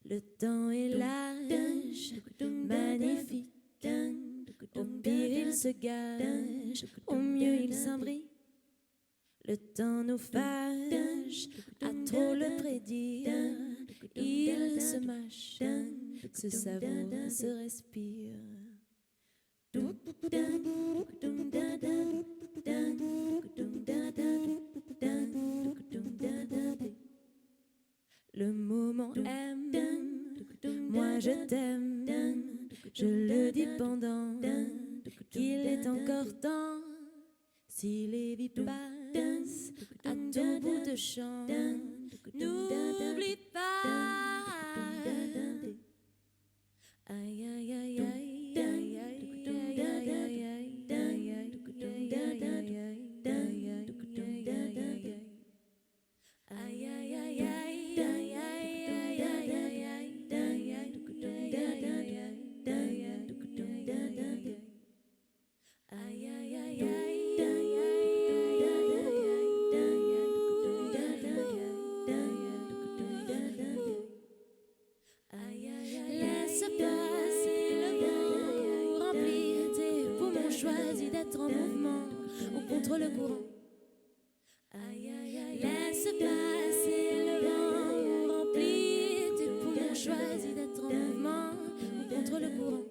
Le temps est lâche, magnifique. Au pire il se gâche, au mieux il s'imbrique. Le temps nous fâche, à trop le prédire. Il se mâche, se savoure, se respire. Le moment aime, moi je t'aime. Je le dis pendant qu'il est encore temps. Si les vies passent à tout bout de champ, n'oublie pas. Aïe aïe aïe aïe aïe aïe aïe aïe aïe aïe aïe laisse passer le vent, remplir tes poumons, choisis d'être en mouvement ou contre le courant. Laisse passer le vent, remplir tes poumons, choisis d'être en mouvement ou contre le courant.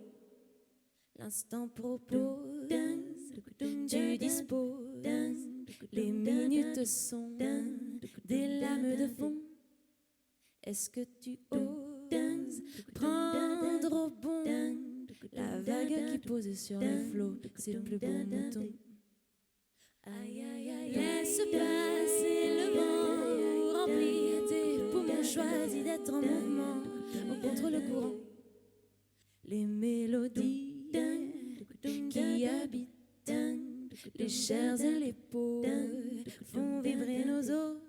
L'instant propose, tu disposes, les minutes sont des lames de fond. Est-ce que tu oses prendre au bon la vague qui pose sur le flot, c'est le plus beau mouton. Laisse passer le vent, remplir tes poumons, choisis d'être en mouvement ou contre le courant. Les mélodies qui habitent les chairs et les peaux font vibrer nos os.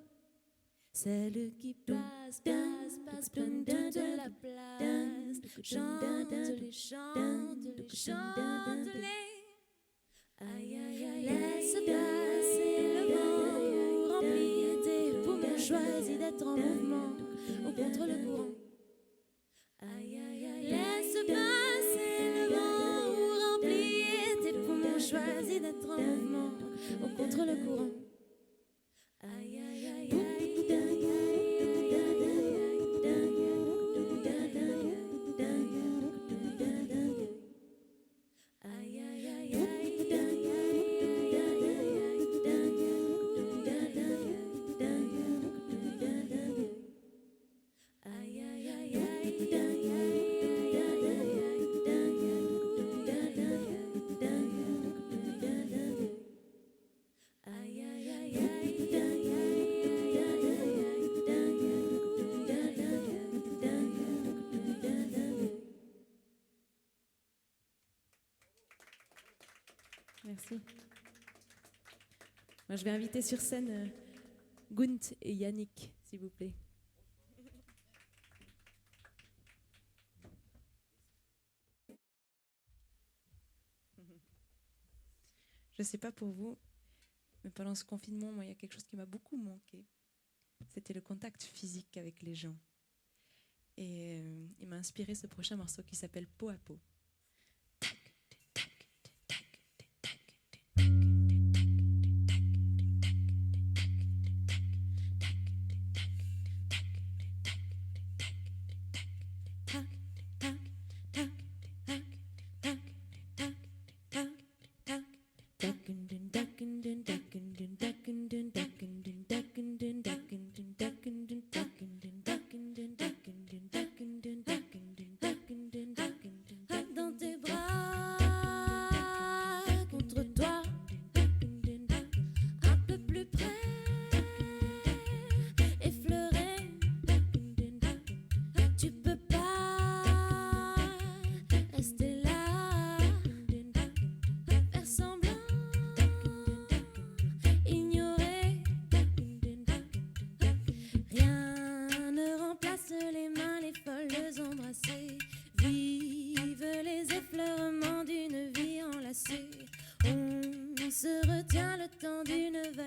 Celles qui passent, prennent toute la place. Chante-les, chante-les, chante-les. Laisse passer le vent, remplir tes poumons, choisis d'être en mouvement ou contre le courant. Laisse passer le vent, remplir tes poumons, choisis d'être en mouvement ou contre le courant. Merci. Moi, je vais inviter sur scène Gunt et Yannick, s'il vous plaît. Je ne sais pas pour vous, mais pendant ce confinement, moi, il y a quelque chose qui m'a beaucoup manqué. C'était le contact physique avec les gens. Et il m'a inspiré ce prochain morceau qui s'appelle Peau à peau.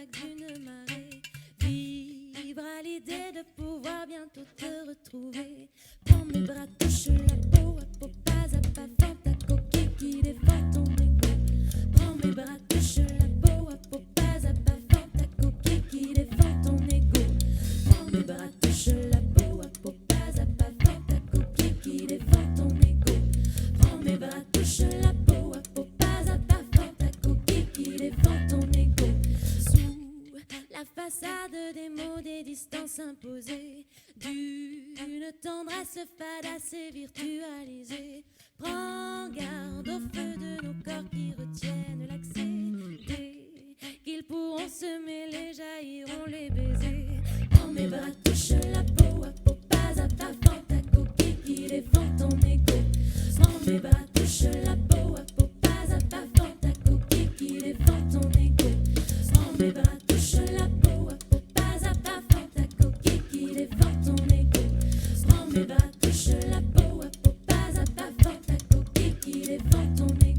vagues d'une marée. Vivre à l'idée de pouvoir bientôt te retrouver. Prends mes bras, touche la peau à peau, pas à pas, fends ta coquille qui défend ton égo. Prends mes bras, touche la peau à peau, pas à pas, fends ta coquille qui défend ton égo. Prends mes bras, touche la peau à peau, pas à pas, fends ta coquille qui défend ton égo. Prends mes bras, touche la peau à peau, pas à pas, fends ta coquille qui défend ton égo. Sous la façade des mots, des distances imposées, d'une tendresse fadasse et virtualisée. Prends garde au feu de nos corps qui retiennent l'accès. Dès qu'ils pourront se mêler, jailliront les baisers. Prends mes bras, touche la peau à peau, pas à pas, fends ta coquille qui défend ton égo. Prends mes bras, touche la peau à peau, pas à pas, fends ta coquille qui défend ton égo. Prends mes bras, touche la peau à peau, pas à pas, fends ta coquille qui défend ton égo. Prends mes bras, touche la peau à peau, pas à pas, fends ta coquille qui défend ton égo.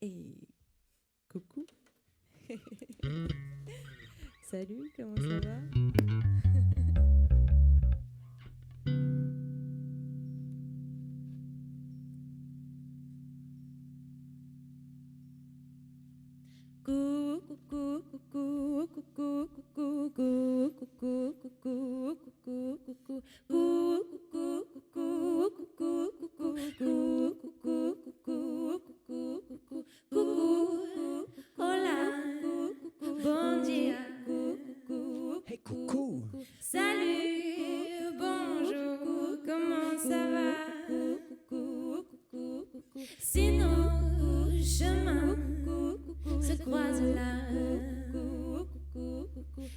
Et coucou. Salut, comment ça va? Bon dia. Hey, coucou. Salut, bonjour, comment ça va? Si nos chemins se croisent là,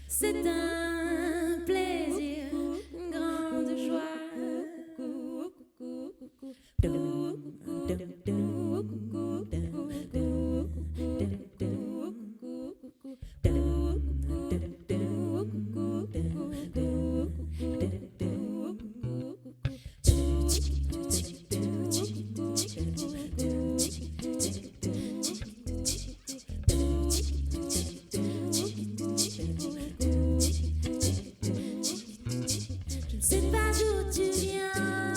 c'est un plaisir, une grande joie. Je ne sais pas d'où tu viens,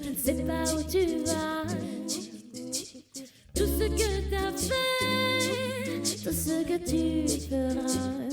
je ne sais pas où tu vas. Tout ce que t'as fait, tout ce que tu feras,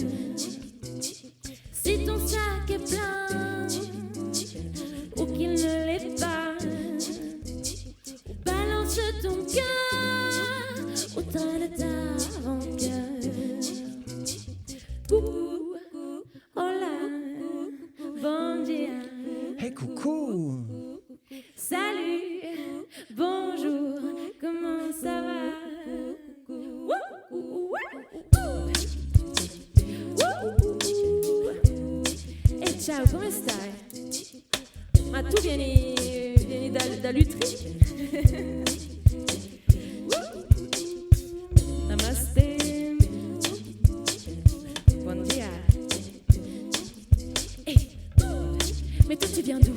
ciao, come stai? Ma tu vieni da Lutry? Namaste. Buon dia. Hey, mais toi tu viens d'où?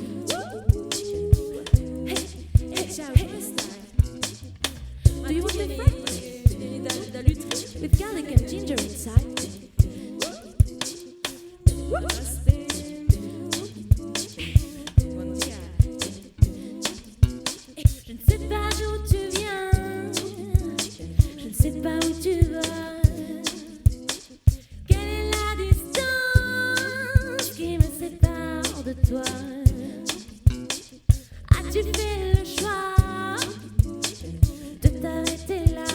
Hey, ciao, come stai? Do you want the fries? Da Lutry? With garlic and ginger inside. Namaste. Buon dia. Hey, je ne sais pas d'où tu viens. Je ne sais pas où tu vas. Quelle est la distance qui me sépare de toi? As-tu fait le choix de t'arrêter là?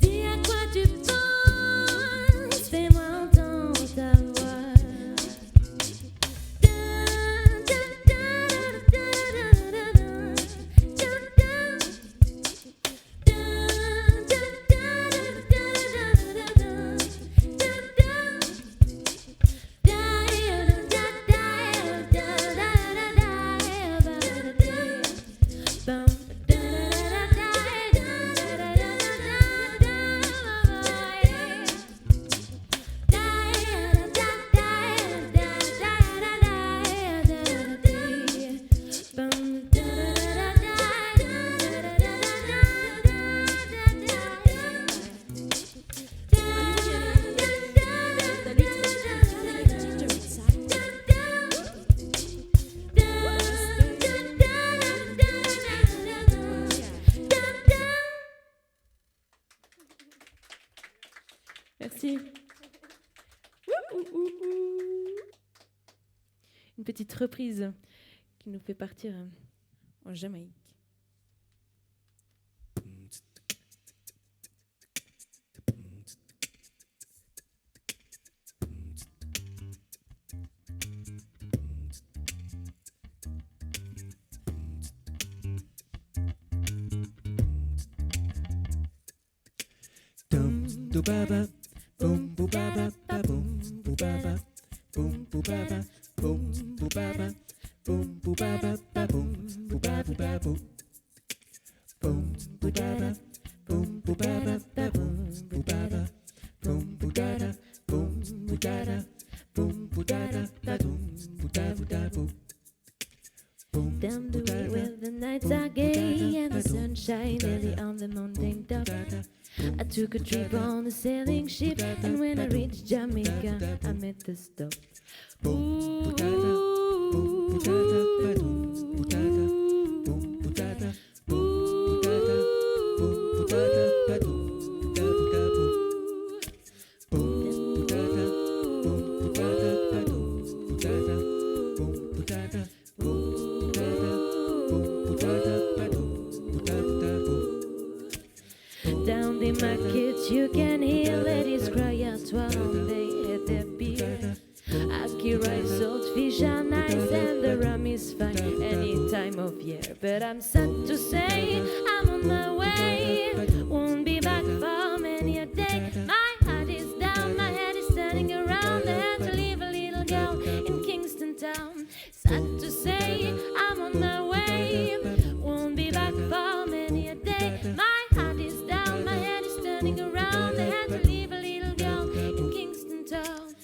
Dis à quoi tu penses, fais-moi entendre ta voix. Merci. Une petite reprise qui nous fait partir en Jamaïque. Dum do baba, boom boo baba, ba boom boo baba, boom boo baba, boom boo baba, boom boo baba, ba boom boo baba, ba boom, boom boo baba, boom boo baba, ba boom boo baba, boom boo dada, boom boo dada, boom boo dada, ba boom boo da boo da boo. Down the way where the nights are gay and the sunshine early on the mountain top. I took a trip on a sailing ship, and when I reached Jamaica, I met the stop. Down the market you can hear ladies cry out while they hit their beer. Ackee rice, salt fish are nice and the rum is fine any time of year. But I'm sad to say I'm on my way, won't be back for many a day. My heart is down, my head is turning around. I had to leave a little girl in Kingston town. Sad to say I'm on my way, won't be back for many a day. My heart is down, my head is turning around. I had to leave a little girl in Kingston town.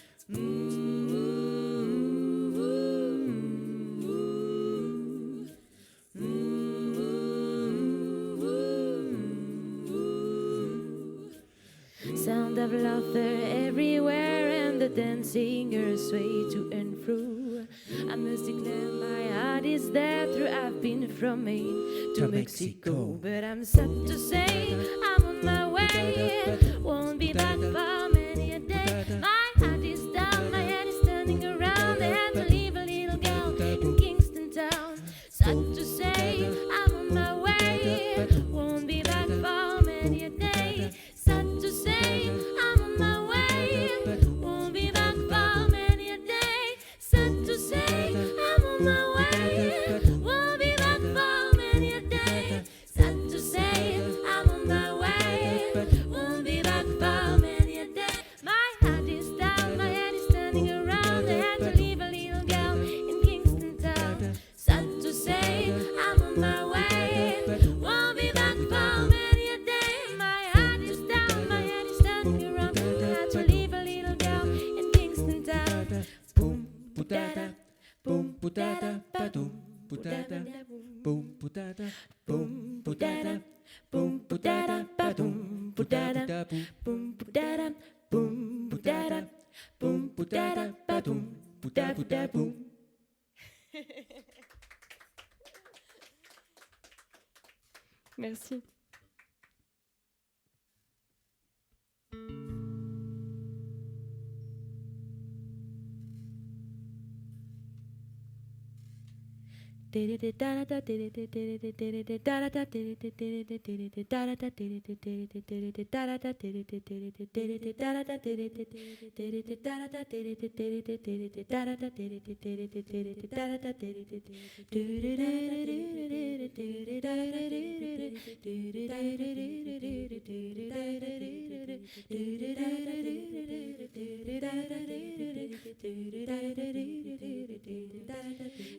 Sound of laughter everywhere and the dancingers sway to and fro. I must declare my heart is there through I've been from Maine to Mexico. But I'm sad to say I'm on my way, won't be back for many a day. My heart is down, my head is turning around. I had to leave a little girl in Kingston town. Sad to say I'm on my way, won't be back for many a day. Sad to say I'm on my way, won't be back for many a day. Sad to say I'm on my way, won't be back for many a day. Sad to say I'm on my way, won't be back for many. da boom budada boom budada badum budada boom budada boom budada boom budada badum budada boom budada boom budada boom budada badum budada boom. Merci.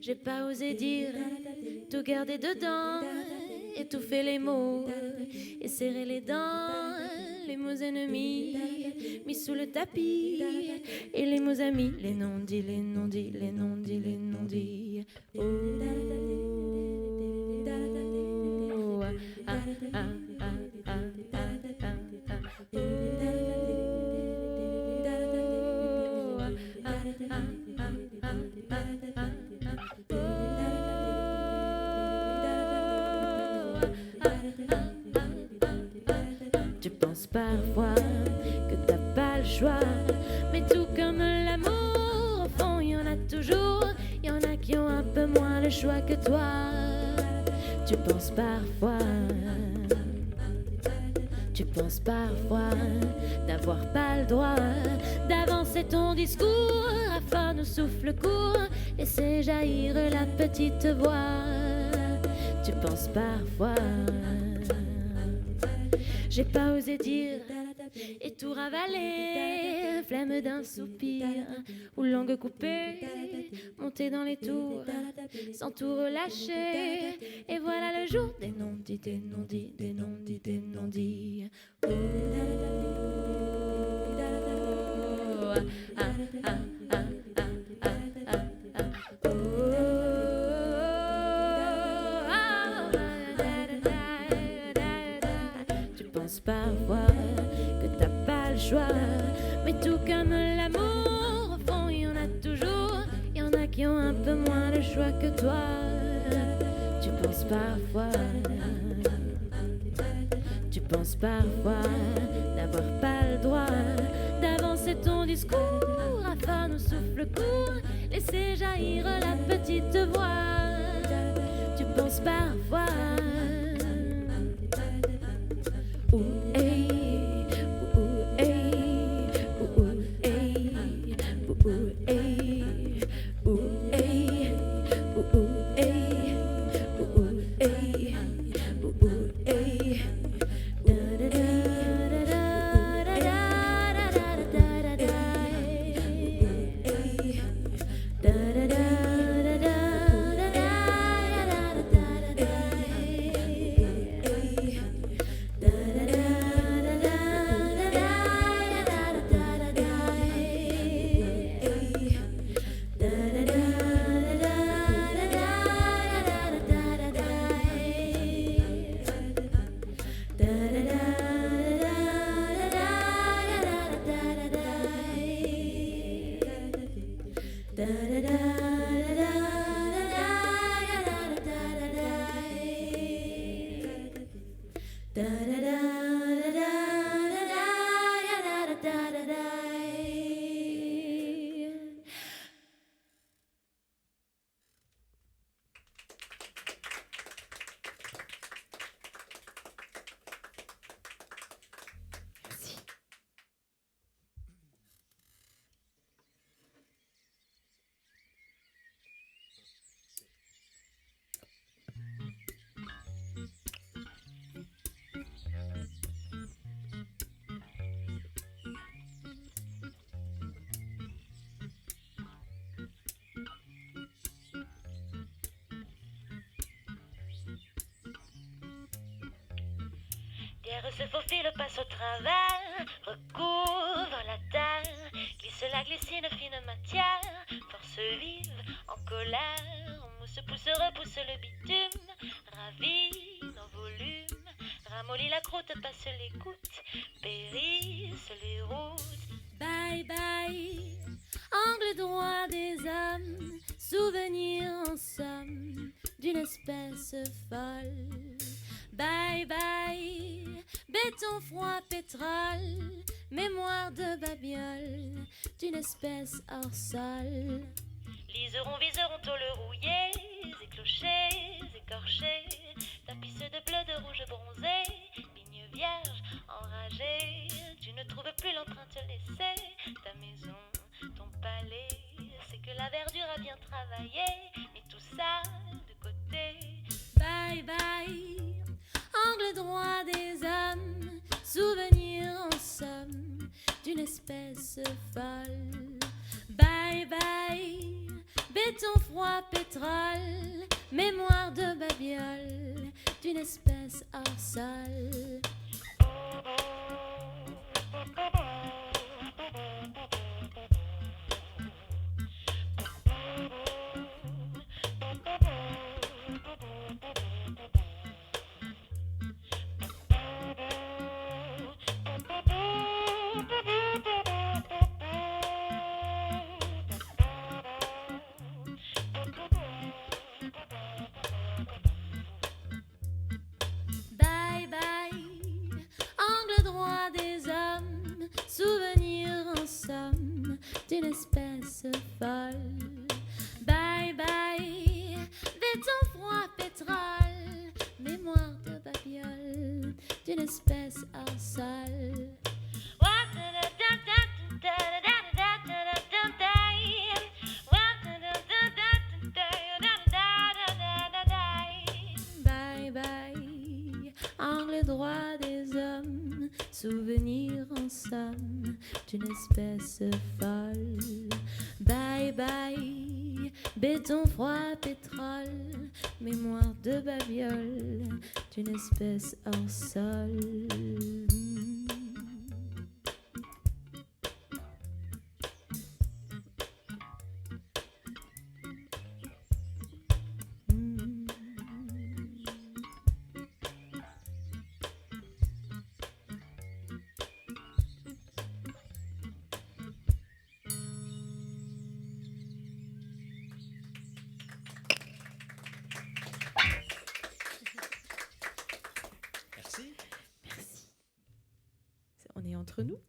J'ai pas osé dire, tout garder dedans, étouffer les mots et serrer les dents, les mots ennemis mis sous le tapis et les mots amis, les non-dits, les non-dits, les non-dits, les non-dits. Oh, ah, ah, ah, ah, ah, ah, ah. Oh, ah, ah, ah, ah, ah. Tu penses parfois que t'as pas le choix, mais tout comme l'amour, au fond y en a toujours, y en a qui ont un peu moins le choix que toi. Tu penses parfois d'avoir pas le droit d'avancer ton discours afin de souffle court, laisser jaillir la petite voix. Tu penses parfois, j'ai pas osé dire et tout ravaler, flemme d'un soupir ou langue coupée, monter dans les tours sans tout relâcher, et voilà le jour des non-dits, des non-dits, des non-dits, des non-dits. Oh, ah, ah, ah, ah, ah, ah, ah. Oh, tu penses parfois que t'as pas le choix, mais tout comme l'amour, au fond y en a toujours, y en a qui ont un peu moins le choix que toi. Tu penses parfois d'avoir pas le droit d'avancer ton discours afin de souffle court, laisser jaillir la petite voix. Tu penses parfois Pierre se faufile, passe au travers, recouvre la terre Glisse la glycine, fine matière, force vive, en colère, mousse pousse, repousse le bitume, ravine en volume, ramollit la croûte, passe l'écoute, périsse les routes. Bye bye, angle droit des âmes, souvenir en somme d'une espèce folle. Bye bye, béton froid, pétrole, mémoire de babiole d'une espèce hors sol. Liserons, viserons, tôle rouillée, éclochés, écorchés, tapisse de bleu, de rouge bronzé, vigne vierge, enragée. Tu ne trouves plus l'empreinte laissée, ta maison, ton palais, c'est que la verdure a bien travaillé, mais tout ça de côté. Bye bye, angle droit des âmes, souvenir en somme d'une espèce folle. Bye bye, béton froid, pétrole, mémoire de babiole d'une espèce hors sol. Bye bye, angle droit des hommes, souvenir en somme d'une espèce folle. Bye bye, béton froid, pétrole, mémoire de babiole d'une espèce hors sol. Bye bye, angle droit des hommes, souvenir en somme d'une espèce folle. Bye bye, béton froid, pétrole, mémoire de babiole d'une espèce hors sol. Merci. Merci. On est entre nous.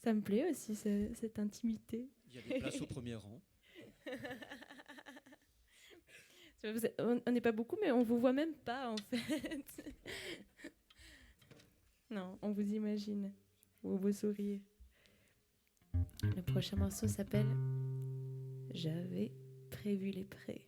Ça me plaît aussi, cette intimité. Il y a des places au premier rang. On n'est pas beaucoup, mais on vous voit même pas, en fait. Non, on vous imagine. Ou vos sourires. Le prochain morceau s'appelle « J'avais prévu les prés ».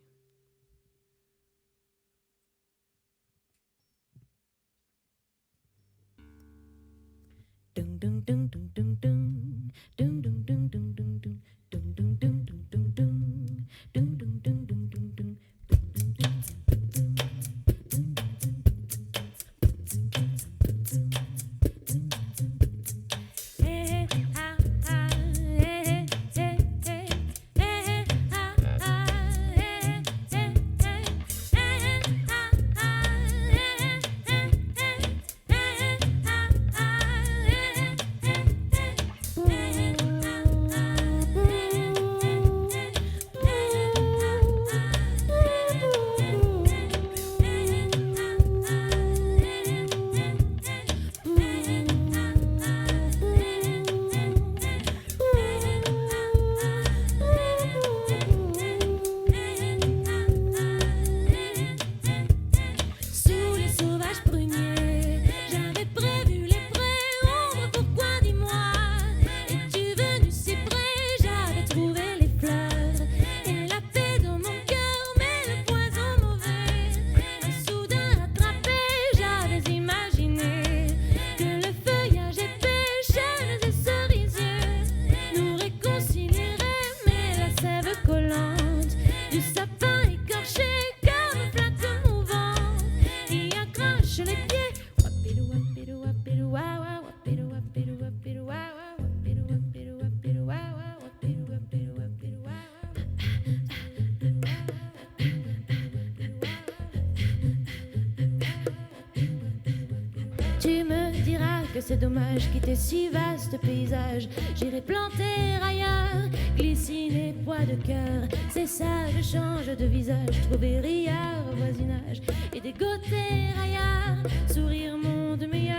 Tu me diras que c'est dommage quitter si vaste paysage. J'irai planter ailleurs, glycine et poids de cœur. C'est ça, je change de visage, trouver riard au voisinage et dégoter ailleurs, sourire monde meilleur.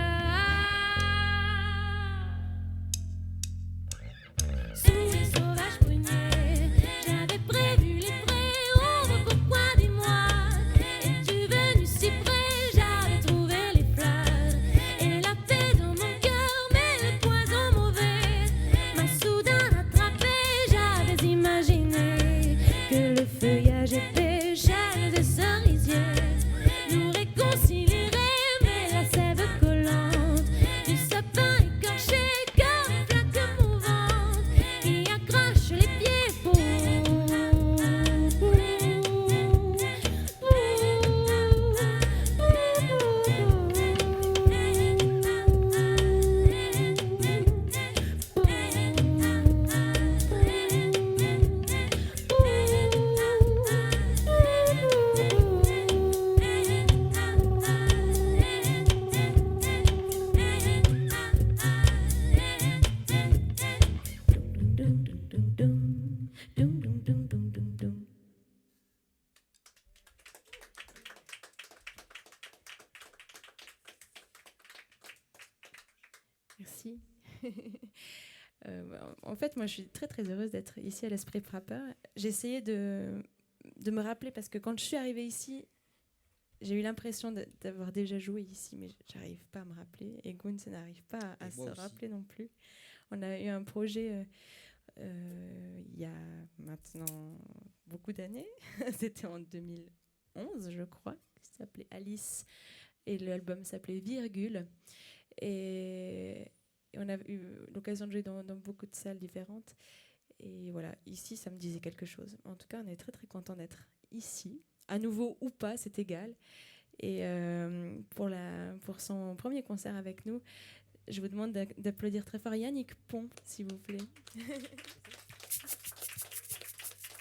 Sous les sauvages pruniers, j'avais prévu les prés. Oh, pourquoi dis-moi, es-tu venu si près? J'avais trouvé les fleurs et la paix dans mon cœur, mais le poison mauvais m'a soudain attrapé. J'avais imaginé que le feuillage épais, chênes et cerisiers nous réconcilierait, mais la sève collante du sapin écorché comme une flaque mouvante qui accroche les pieds. Merci. En fait, moi, je suis très très heureuse d'être ici à l'Esprit Frappeur. J'ai essayé de me rappeler parce que quand je suis arrivée ici, j'ai eu l'impression d'avoir déjà joué ici, mais j'arrive pas à me rappeler. Et Guns n'arrive pas à se rappeler non plus. On a eu un projet il y a maintenant beaucoup d'années. C'était en 2011, je crois, qui s'appelait Alice. Et l'album s'appelait Virgule. Et on a eu l'occasion de jouer dans beaucoup de salles différentes. Et voilà, ici, ça me disait quelque chose. En tout cas, on est très, très content d'être ici. À nouveau ou pas, c'est égal. Et pour son premier concert avec nous, je vous demande d'applaudir très fort Yannick Pont, s'il vous plaît.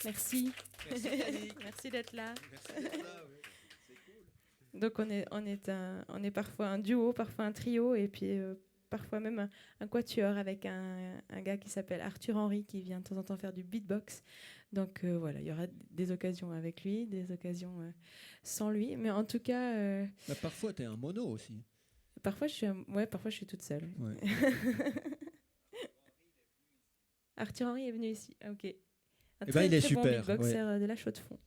Merci. Merci Yannick. Merci d'être là. Merci d'être là, oui. C'est cool. Donc on est parfois un duo, parfois un trio, et puis parfois même un quatuor avec un gars qui s'appelle Arthur Henry qui vient de temps en temps faire du beatbox. Donc voilà, il y aura des occasions avec lui, des occasions sans lui, mais en tout cas... Bah, parfois, tu es un mono aussi. Parfois je suis toute seule. Ouais. Arthur Henry est venu ici. Ah, ok. Un Eh ben, il est très super. Bon beatboxer de la Chaux-de-Fonds.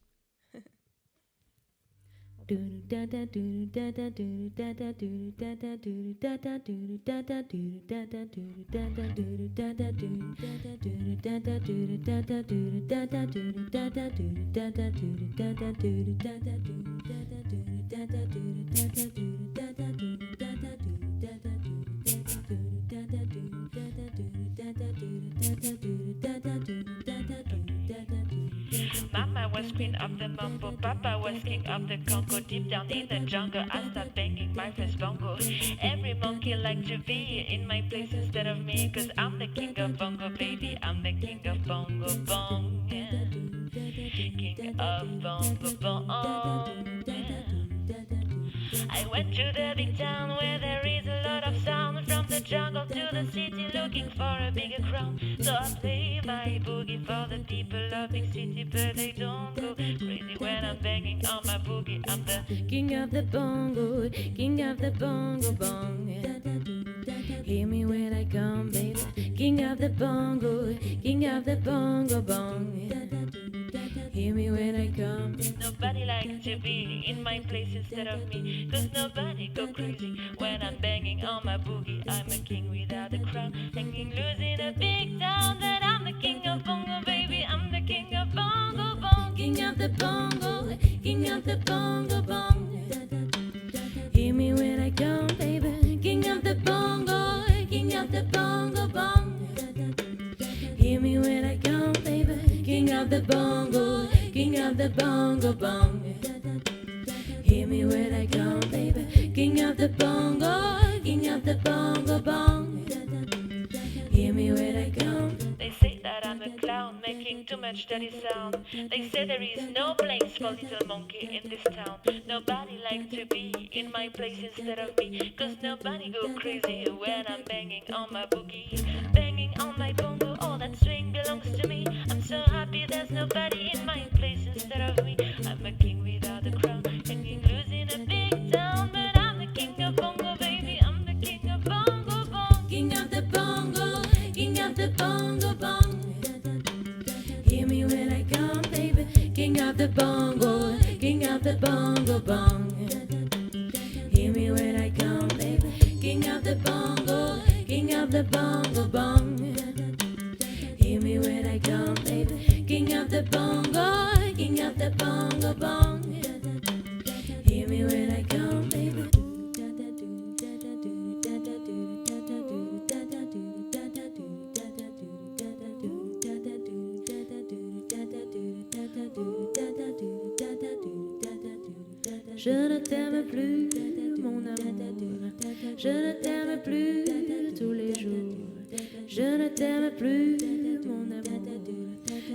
Mama was queen of the mambo, Papa was king of the Congo. Deep down in the jungle, I started banging my first bongo. Every monkey like to be in my place instead of me, 'cause I'm the king of bongo, baby. I'm the king of bongo bong, yeah. King of bongo bong. I went to the big town where there is a lot of sound. From the jungle to the city looking for a bigger crown. So I play my boogie for the people of big city, but they don't go crazy when I'm banging on my boogie. I'm the King of the bongo, king of the bongo bong. Hear me when I come, baby. King of the bongo, king of the bongo bong. Hear me when I come. nobody likes to be in my place instead of me, 'cause nobody go crazy when I'm banging on my boogie. I'm a king without a crown, hanging loose in a big town. That I'm the king of bongo, baby. I'm the king of bongo bong. King of the bongo, king of the bongo bong. Hear me when I come, baby. King of the bongo, king of the bongo bong. Hear me when I come, baby. King of the bongo, king of the bongo bong. Hear me when I come, baby. King of the bongo, king of the bongo bong. Hear me when I come. They say that I'm a clown, making making too much dirty sound. They say there is no place for little monkey in this town. Nobody likes to be in my place instead of me, cause nobody go crazy when I'm banging on my boogie. Banging on my bongo, all that swing belongs to me. I'm so happy there's nobody in my place instead of me. I'm a king without a crown, and king losing a big town. But I'm the king of bongo, baby, I'm the king of bongo bong. King of the bongo, king of the bongo bong. Hear me when I come, baby. King of the bongo, king of the bongo bong. Hear me when I come, baby. King of the bongo, king of the bongo bong. Hear me when I come, baby. King of the bongo, king of the bongo bong. Hear me when I come, baby. Je ne t'aime plus, mon amour. Je ne t'aime plus tous les jours. Je ne t'aime plus, mon amour.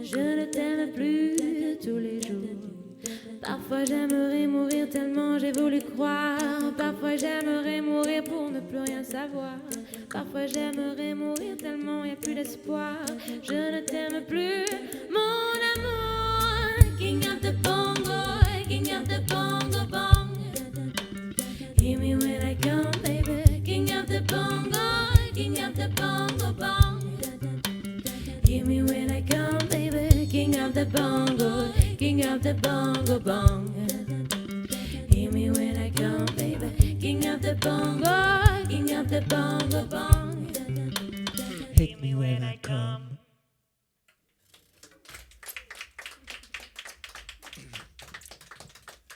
Je ne t'aime plus tous les jours. Parfois j'aimerais mourir tellement j'ai voulu croire. Parfois j'aimerais mourir pour ne plus rien savoir. Parfois j'aimerais mourir tellement y a plus d'espoir. Je ne t'aime plus, mon amour. King of the bongo, king of the bongo bong. Hear me when I come, baby. King of the bongo, king of the bongo bong. Hear me when I come, baby. King of the bongo, king of the bongo bong. Hear me when I come, baby. King of the bongo, king of the bongo bong. Hit me when I come.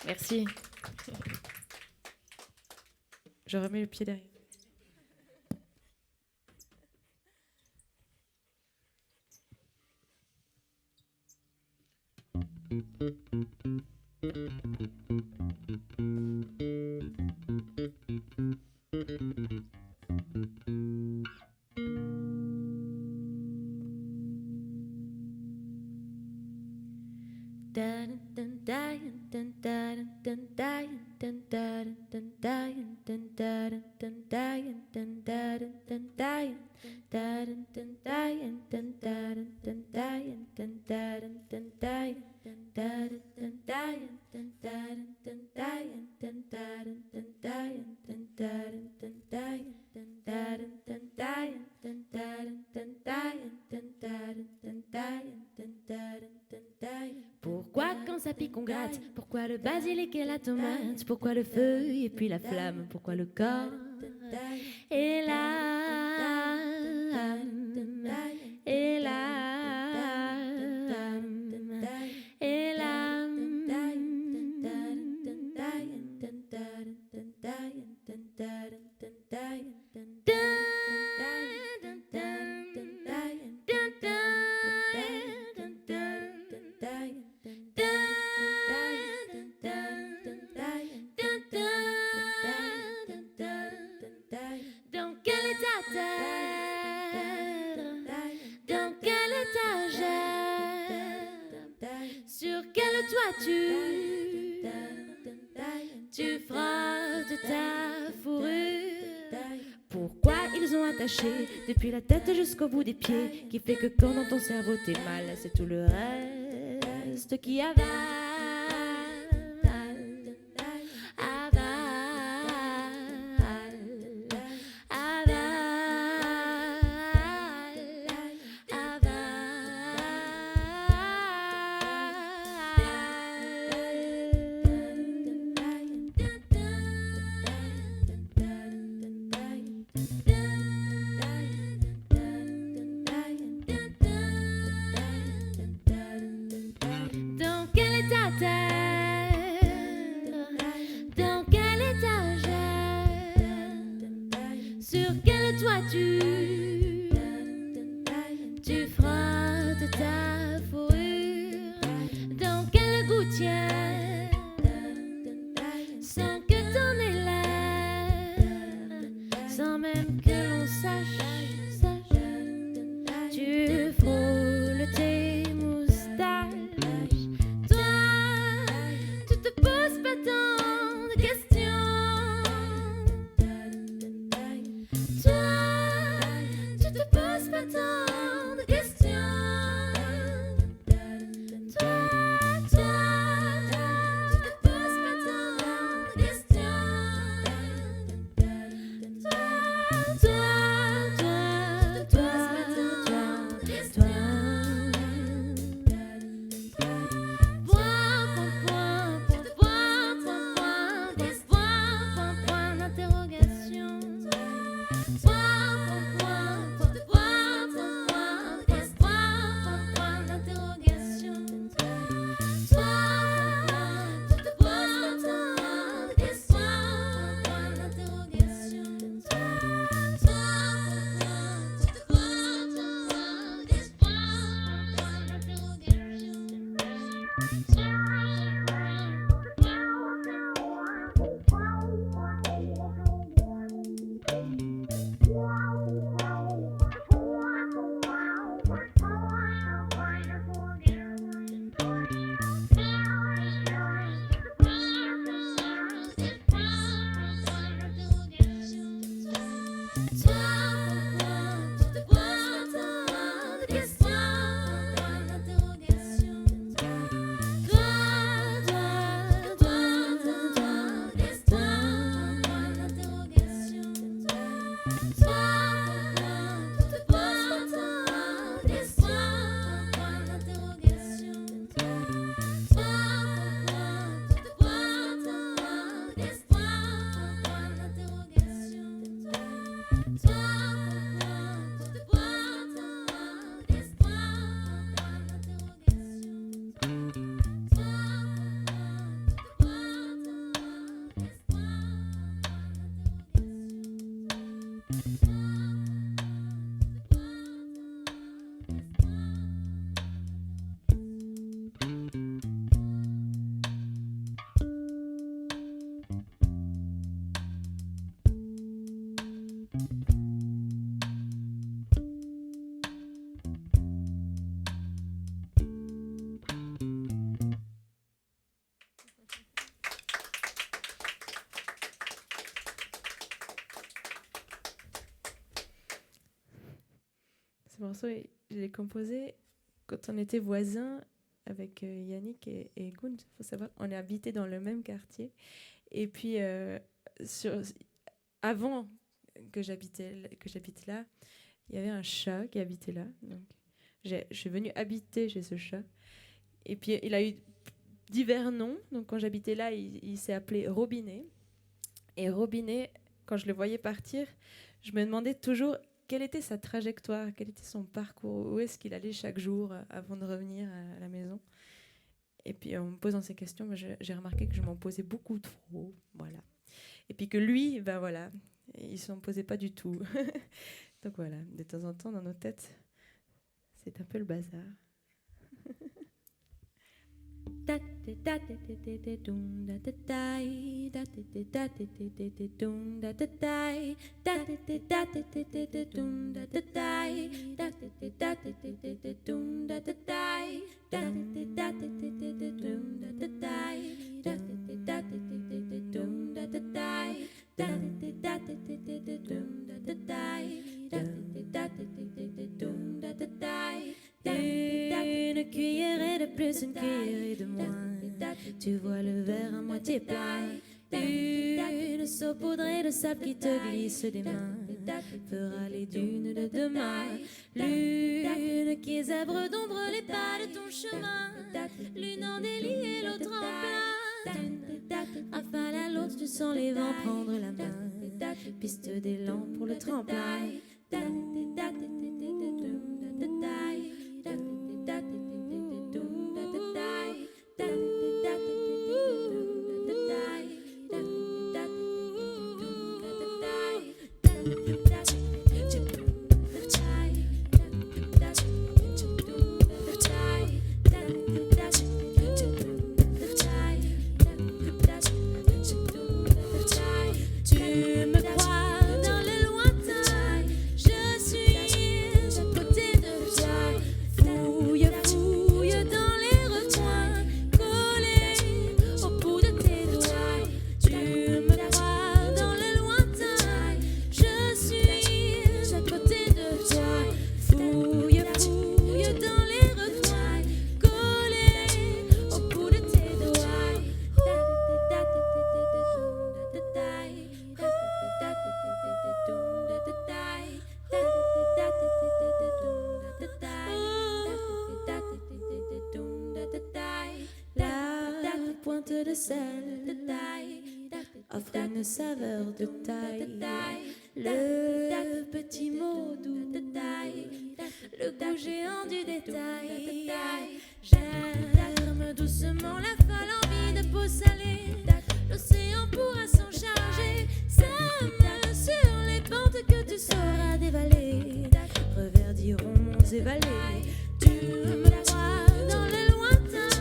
Merci. Je remets le pied derrière. Pourquoi quand ça pique on gratte? Pourquoi le basilic et la tomate? Pourquoi le feu et puis la flamme? Pourquoi le corps et l'âme? Et l'âme? Et l'âme? Dans quel état terre? Dans quelle étagère? Sur quelle toiture tu frottes ta fourrure? Pourquoi ils ont attaché depuis la tête jusqu'au bout des pieds, qui fait que quand dans ton cerveau t'es mal, c'est tout le reste qui avale. Dans quel état terre? Dans quelle étagère? Sur quelle toiture tu frottes ta fourrure? Dans quelle gouttière? Sans que t'en aies l'air, sans même que l'on sache, tu frôles tes moustaches. Ce morceau, je l'ai composé quand on était voisins avec Yannick et Gund. Il faut savoir, on est habités dans le même quartier. Et puis, avant que j'habite là, il y avait un chat qui habitait là. Donc, je suis venue habiter chez ce chat. Et puis, il a eu divers noms. Donc, quand j'habitais là, il s'est appelé Robinet. Et Robinet, quand je le voyais partir, je me demandais toujours quelle était sa trajectoire, quel était son parcours, où est-ce qu'il allait chaque jour avant de revenir à la maison. Et puis, en me posant ces questions, j'ai remarqué que je m'en posais beaucoup trop. Voilà. Et puis que lui, ben voilà, il ne s'en posait pas du tout. Donc voilà, de temps en temps, dans nos têtes, c'est un peu le bazar. Une cuillerée de plus, une cuillerée de moins. Tu vois le verre à moitié plein. Une saupoudrée de sable qui te glisse des mains fera les dunes de demain. L'une qui zèbre d'ombre les pas de ton chemin. L'une en délit et l'autre en plein. Rafale à l'autre, tu sens les vents prendre la main. Piste d'élan pour le tremplin. De sel offre une saveur de taille. Le petit mot doux, le goût géant du détail. Germe doucement la folle envie de peau salée. L'océan pourra s'en charger. Sa main sur les pentes que tu sauras dévaler. Reverdiront monts et vallées. Tu me crois dans le lointain.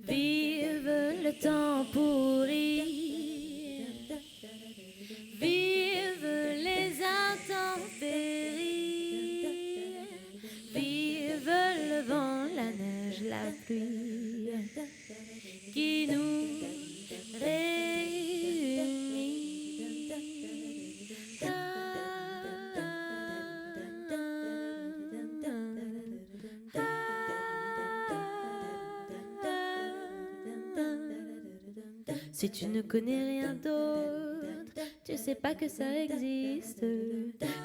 Vive le temps pourri, vive les intempéries, vive le vent, la neige, la pluie qui nous réunit. Si tu ne connais rien d'autre, tu sais pas que ça existe.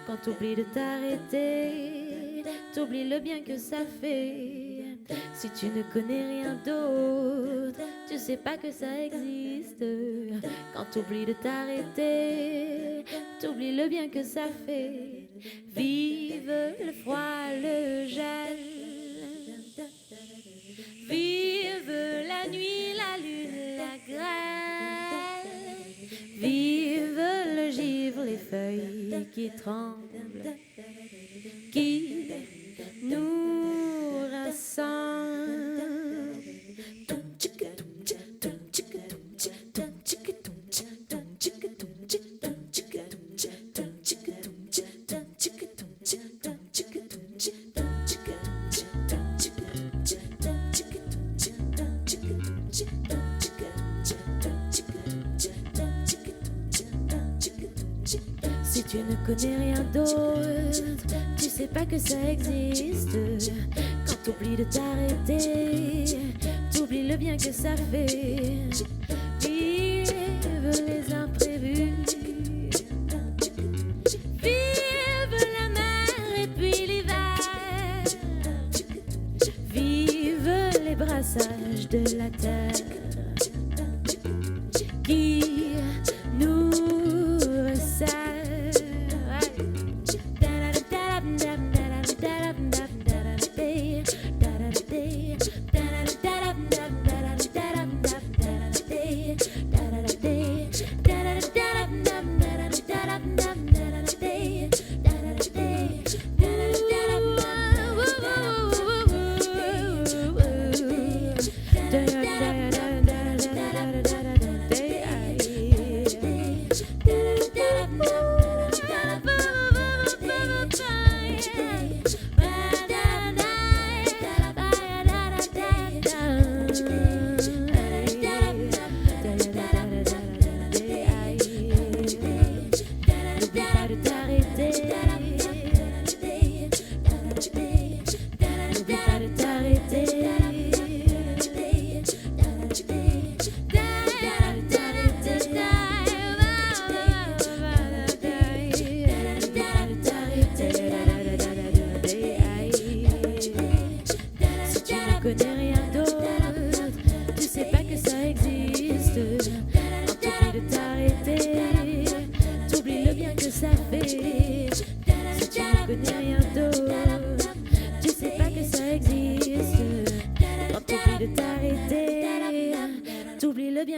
Quand t'oublies de t'arrêter, t'oublies le bien que ça fait. Si tu ne connais rien d'autre, tu sais pas que ça existe. Quand t'oublies de t'arrêter, t'oublies le bien que ça fait. Vive le froid, le gel. Vive la nuit, la lune, la grêle. Vive le givre, les feuilles qui tremblent, qui nous rassemblent. Si tu ne connais rien d'autre, tu sais pas que ça existe. Quand t'oublies de t'arrêter, t'oublies le bien que ça fait. Vive les imprévus, vive la mer et puis l'hiver. Vive les brassages de la terre qui nous resserrent.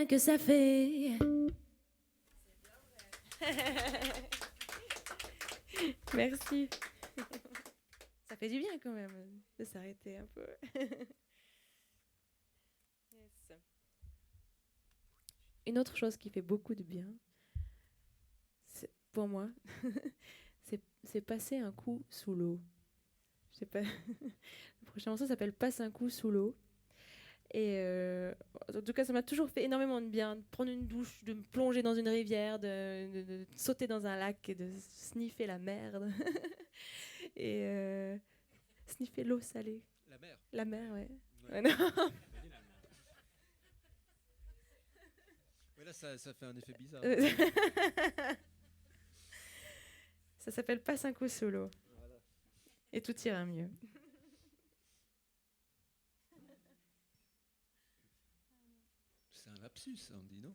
Que ça fait. Merci. Ça fait du bien quand même de s'arrêter un peu. Yes. Une autre chose qui fait beaucoup de bien, pour moi, c'est passer un coup sous l'eau. Je sais pas. Le prochain morceau s'appelle Passe un coup sous l'eau. Et en tout cas, ça m'a toujours fait énormément de bien de prendre une douche, de me plonger dans une rivière, de sauter dans un lac et de sniffer la merde. Et sniffer l'eau salée. La mer. La mer, ouais. Ouais. Ouais, non. Mais là, ça fait un effet bizarre. Ça s'appelle Passe un coup sous l'eau. Voilà. Et tout ira mieux. C'est un lapsus, on dit, non?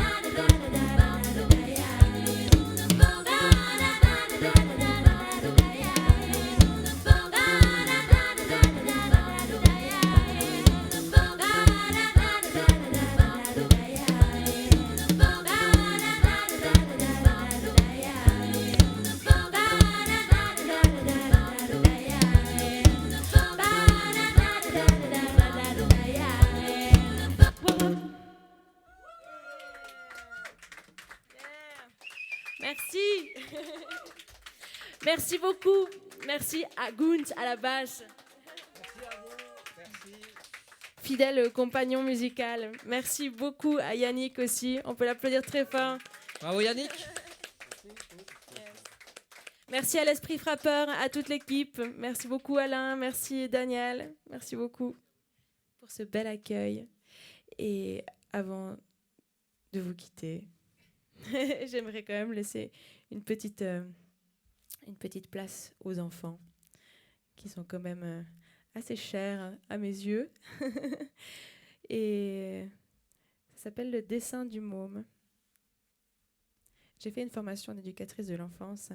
Merci. Merci beaucoup. Merci à Gunt à la basse. Merci à vous. Merci. Fidèle compagnon musical. Merci beaucoup à Yannick aussi. On peut l'applaudir très fort. Bravo Yannick. Merci à l'Esprit Frappeur, à toute l'équipe. Merci beaucoup Alain, merci Daniel. Merci beaucoup pour ce bel accueil. Et avant de vous quitter, j'aimerais quand même laisser une petite place aux enfants qui sont quand même assez chers à mes yeux. Et ça s'appelle le dessin du môme. J'ai fait une formation d'éducatrice de l'enfance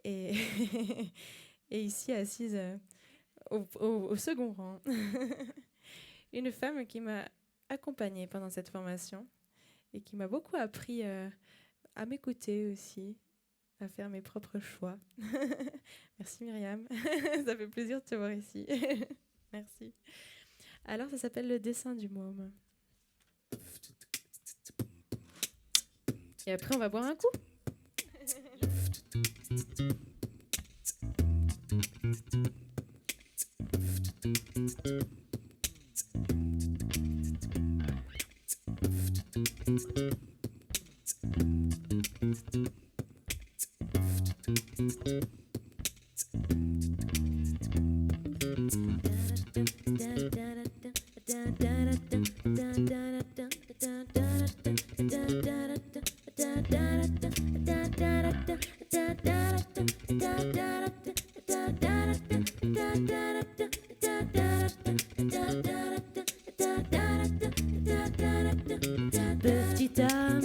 et, et ici assise au second rang, une femme qui m'a accompagnée pendant cette formation et qui m'a beaucoup appris à m'écouter aussi, à faire mes propres choix. Merci Myriam, ça fait plaisir de te voir ici. Merci. Alors ça s'appelle le dessin du môme. Et après on va boire un coup. Petite âme,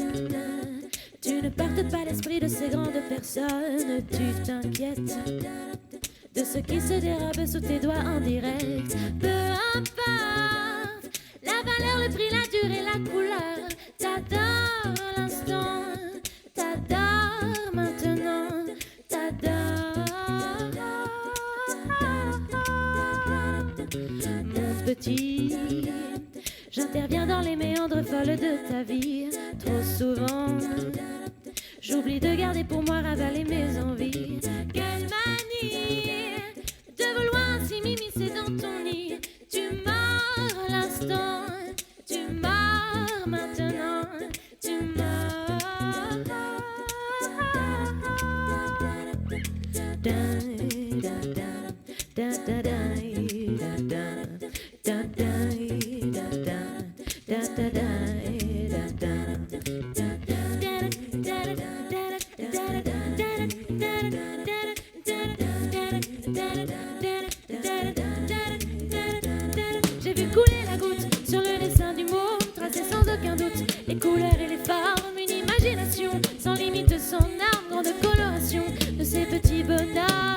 tu ne portes pas l'esprit de ces grandes personnes. Tu t'inquiètes de ce qui se dérobe sous tes doigts en direct. Peu importe la valeur, le prix, la durée, la couleur. T'adores l'instant, t'adores maintenant, t'adores. Mon petit, j'interviens dans les méandres folles de ta vie. Trop souvent, j'oublie de garder pour moi ravaler mes envies. Quelle manie de vouloir ainsi m'immiscer dans ton nid. Tu mords l'instant, tu mords maintenant, tu mords. J'ai vu couler la goutte sur le dessin du môme, tracé sans aucun doute les couleurs et les formes, une imagination sans limite, sans arme, grande coloration de ces petits bonhommes.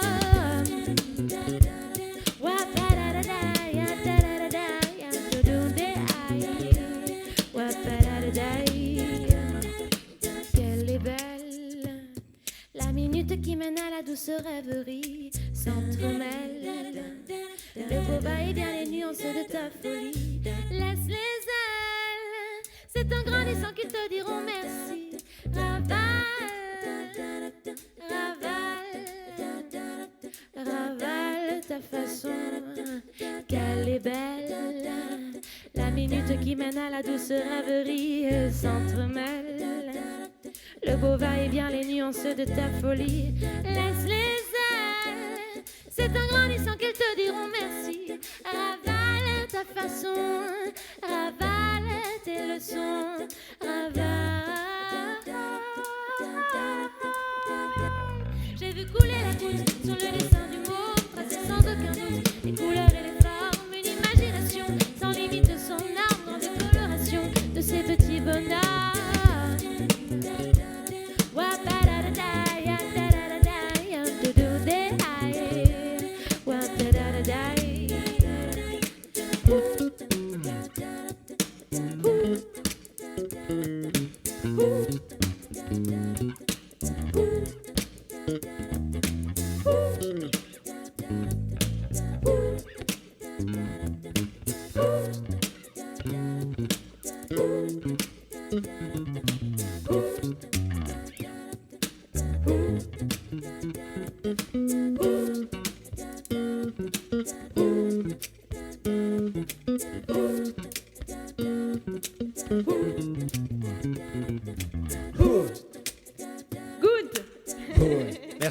Quelle est belle la minute qui mène à la douce rêverie, s'entremêle le beau va-et-vient, les nuances de ta folie. Laisse les ailes, c'est en grandissant qu'ils te diront merci. Ravale, ravale, ravale ta façon. Quelle est belle la minute qui mène à la douce rêverie, s'entremêle le beau va-et-vient, les nuances de ta folie. Laisse les ailes, c'est en grandissant qu'ils te diront merci. Ravale ta façon, ravale tes leçons, ravale. J'ai vu couler la goutte sur le dessin du môme, tracé sans aucun doute les couleurs et les formes, une imagination sans limite, sans arme, grande coloration de ces petits bonhommes.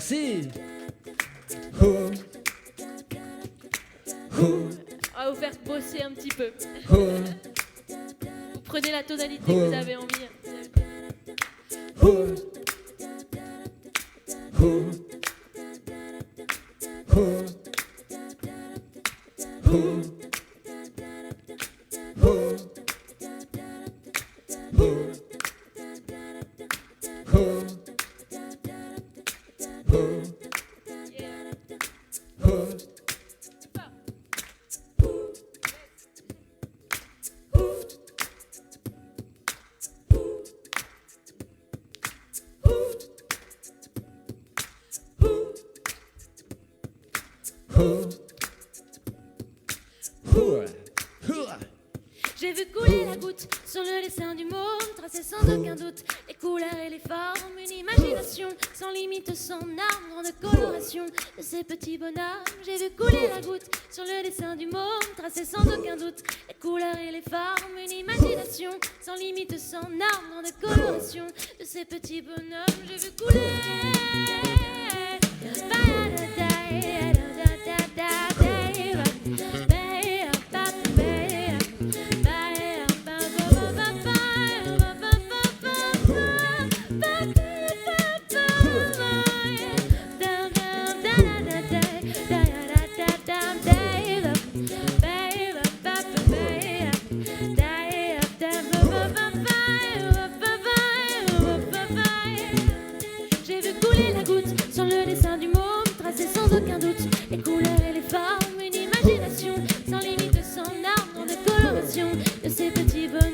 Merci. Oh. Oh. On va vous faire bosser un petit peu. Oh. Vous prenez la tonalité que vous avez envie. Oh. Oh. Oh. Oh. Oh. J'ai vu couler la goutte sur le dessin du môme, tracé sans aucun doute les couleurs et les formes, une imagination sans limite, sans arbre de coloration de ces petits bonhommes. J'ai vu couler la goutte sur le dessin du môme, tracé sans aucun doute les couleurs et les formes, une imagination sans limite, sans arbre de coloration de ces petits bonhommes. J'ai vu couler. J'ai vu couler la goutte sur le dessin du môme, tracé sans aucun doute les couleurs et les formes, une imagination sans limite, sans arbre de coloration de ces petits bonhommes.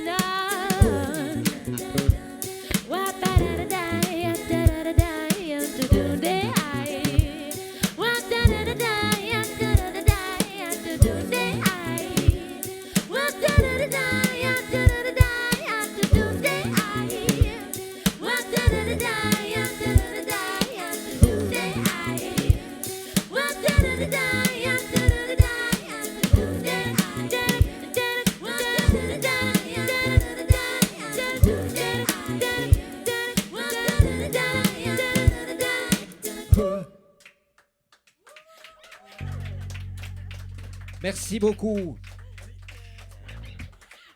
Merci beaucoup.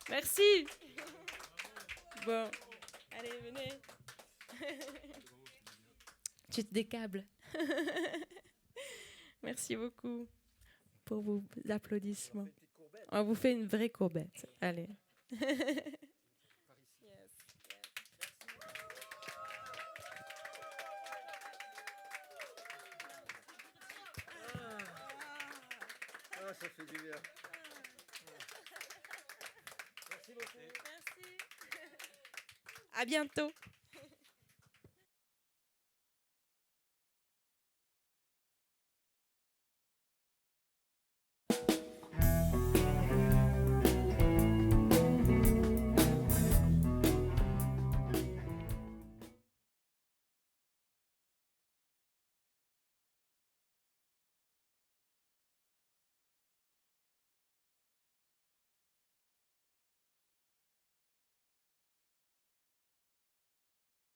Merci. Bon, allez, venez. Tu te décables. Merci beaucoup pour vos applaudissements. On vous fait une vraie courbette. Allez. Ça fait du bien. Merci beaucoup. Merci. À bientôt.